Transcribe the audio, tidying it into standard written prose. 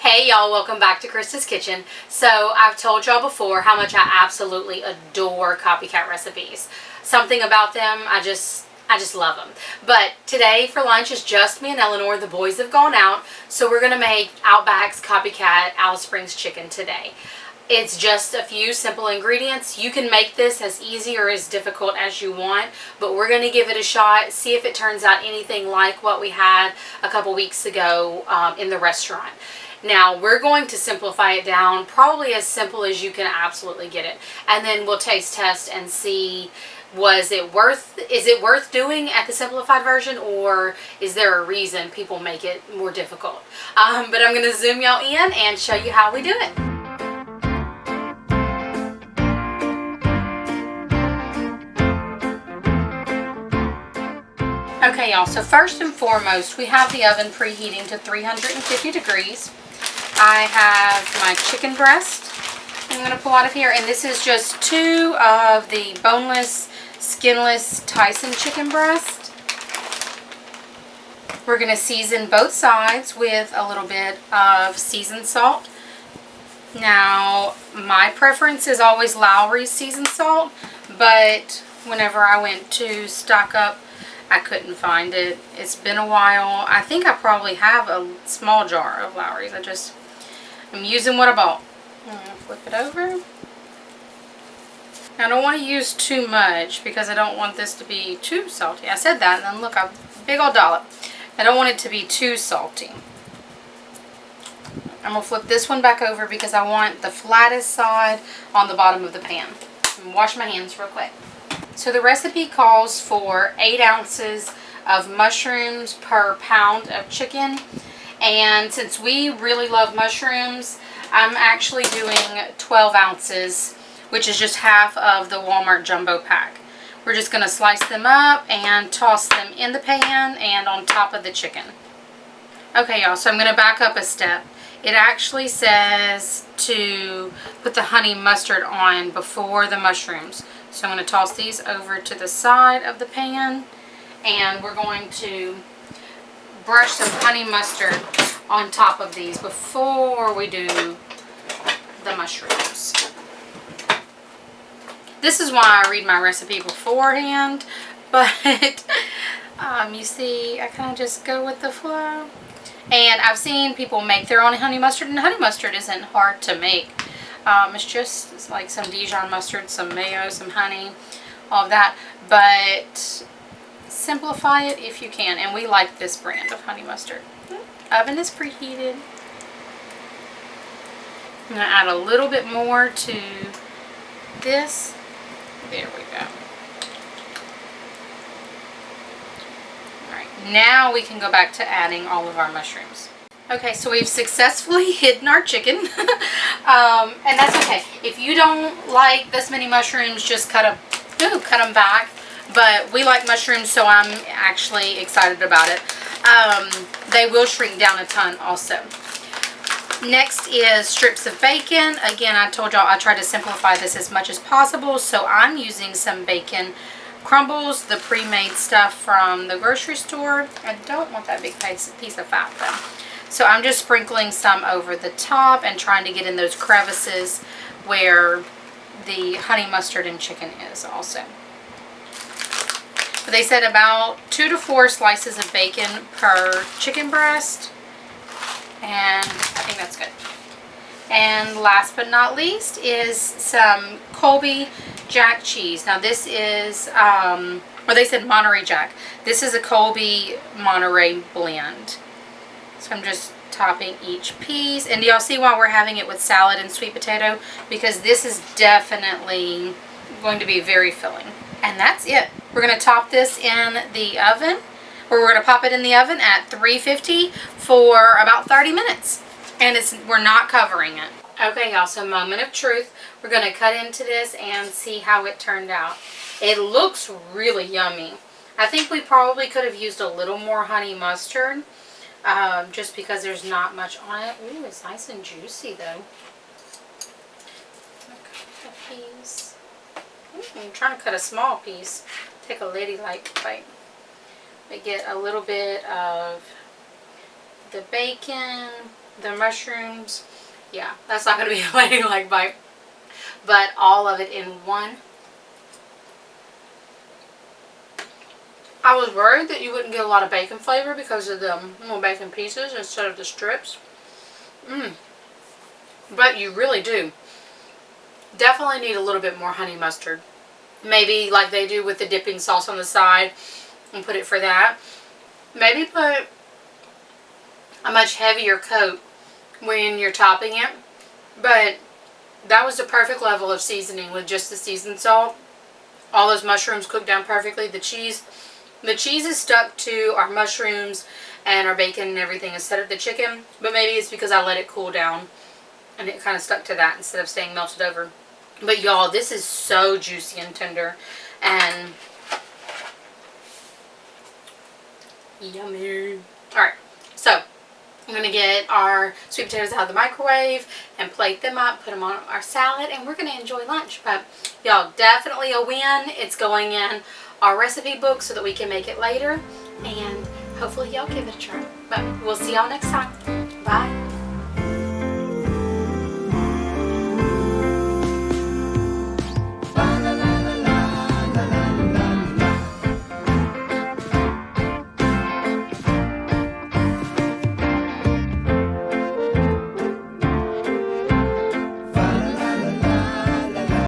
Hey y'all, welcome back to Krista's Kitchen. So I've told y'all before how much I absolutely adore copycat recipes. Something about them, I just love them. But today for lunch is just me and Ellinor. The boys have gone out, so we're gonna make Outback's copycat Alice Springs chicken today. It's just a few simple ingredients. You can make this as easy or as difficult as you want, but we're going to give it a shot, see if it turns out anything like what we had a couple weeks ago in the restaurant. Now, we're going to simplify it down, probably as simple as you can absolutely get it. And then we'll taste test and see, is it worth doing at the simplified version, or is there a reason people make it more difficult? But I'm going to zoom y'all in and show you how we do it. Okay y'all, so first and foremost, we have the oven preheating to 350 degrees. I have my chicken breast I'm going to pull out of here, and this is just 2 of the boneless, skinless Tyson chicken breast. We're going to season both sides with a little bit of seasoned salt. Now, my preference is always Lowry's seasoned salt, but whenever I went to stock up, I couldn't find it. It's been a while. I think I probably have a small jar of Lowry's. I'm using what I bought. I'm going to flip it over. Now, I don't want to use too much because I don't want this to be too salty. I said that, and then look, a big old dollop. I don't want it to be too salty. I'm going to flip this one back over because I want the flattest side on the bottom of the pan. I'm going to wash my hands real quick. So the recipe calls for 8 ounces of mushrooms per pound of chicken. And since we really love mushrooms, I'm actually doing 12 ounces, which is just half of the Walmart jumbo pack. We're just going to slice them up and toss them in the pan and on top of the chicken. Okay y'all, so I'm going to back up a step. It actually says to put the honey mustard on before the mushrooms. So I'm going to toss these over to the side of the pan, and we're going to brush some honey mustard on top of these before we do the mushrooms. This is why I read my recipe beforehand, but you see, I kind of just go with the flow. And I've seen people make their own honey mustard, and honey mustard isn't hard to make. It's like some Dijon mustard, some mayo, some honey, all of that. But simplify it if you can. And we like this brand of honey mustard. Oven is preheated. I'm going to add a little bit more to this. There we go. Alright, now we can go back to adding all of our mushrooms. Okay, so we've successfully hidden our chicken, and that's okay. If you don't like this many mushrooms, just cut them back. But we like mushrooms, so I'm actually excited about it. They will shrink down a ton also. Next is strips of bacon. Again, I told y'all I tried to simplify this as much as possible, so I'm using some bacon crumbles, the pre-made stuff from the grocery store. I don't want that big piece of fat though. So I'm just sprinkling some over the top and trying to get in those crevices where the honey mustard and chicken is also. But they said about 2 to 4 slices of bacon per chicken breast, and I think that's good. And last but not least is some Colby Jack cheese. Now this is, or they said Monterey Jack. This is a Colby Monterey blend. So I'm just topping each piece. And do y'all see why we're having it with salad and sweet potato? Because this is definitely going to be very filling. And that's it. We're going to top this in the oven, or we're going to pop it in the oven at 350 for about 30 minutes. And we're not covering it. Okay y'all, so moment of truth. We're going to cut into this and see how it turned out. It looks really yummy. I think we probably could have used a little more honey mustard. Just because there's not much on it. Ooh, it's nice and juicy though. Cut a piece. I'm trying to cut a small piece. Take a ladylike bite. We get a little bit of the bacon the mushrooms, yeah, that's not going to be a ladylike bite. But all of it in one. I was worried that you wouldn't get a lot of bacon flavor because of the little bacon pieces instead of the strips. But you really do. Definitely need a little bit more honey mustard. Maybe like they do with the dipping sauce on the side and put it for that. Maybe put a much heavier coat when you're topping it. But that was the perfect level of seasoning with just the seasoned salt. All those mushrooms cooked down perfectly. The cheese is stuck to our mushrooms and our bacon and everything instead of the chicken. But maybe it's because I let it cool down and it kind of stuck to that instead of staying melted over. But y'all, this is so juicy and tender and yummy. Alright, so I'm going to get our sweet potatoes out of the microwave and plate them up, put them on our salad, and we're going to enjoy lunch. But y'all, definitely a win. It's going in our recipe book so that we can make it later, and hopefully y'all give it a try. But we'll see y'all next time. Bye.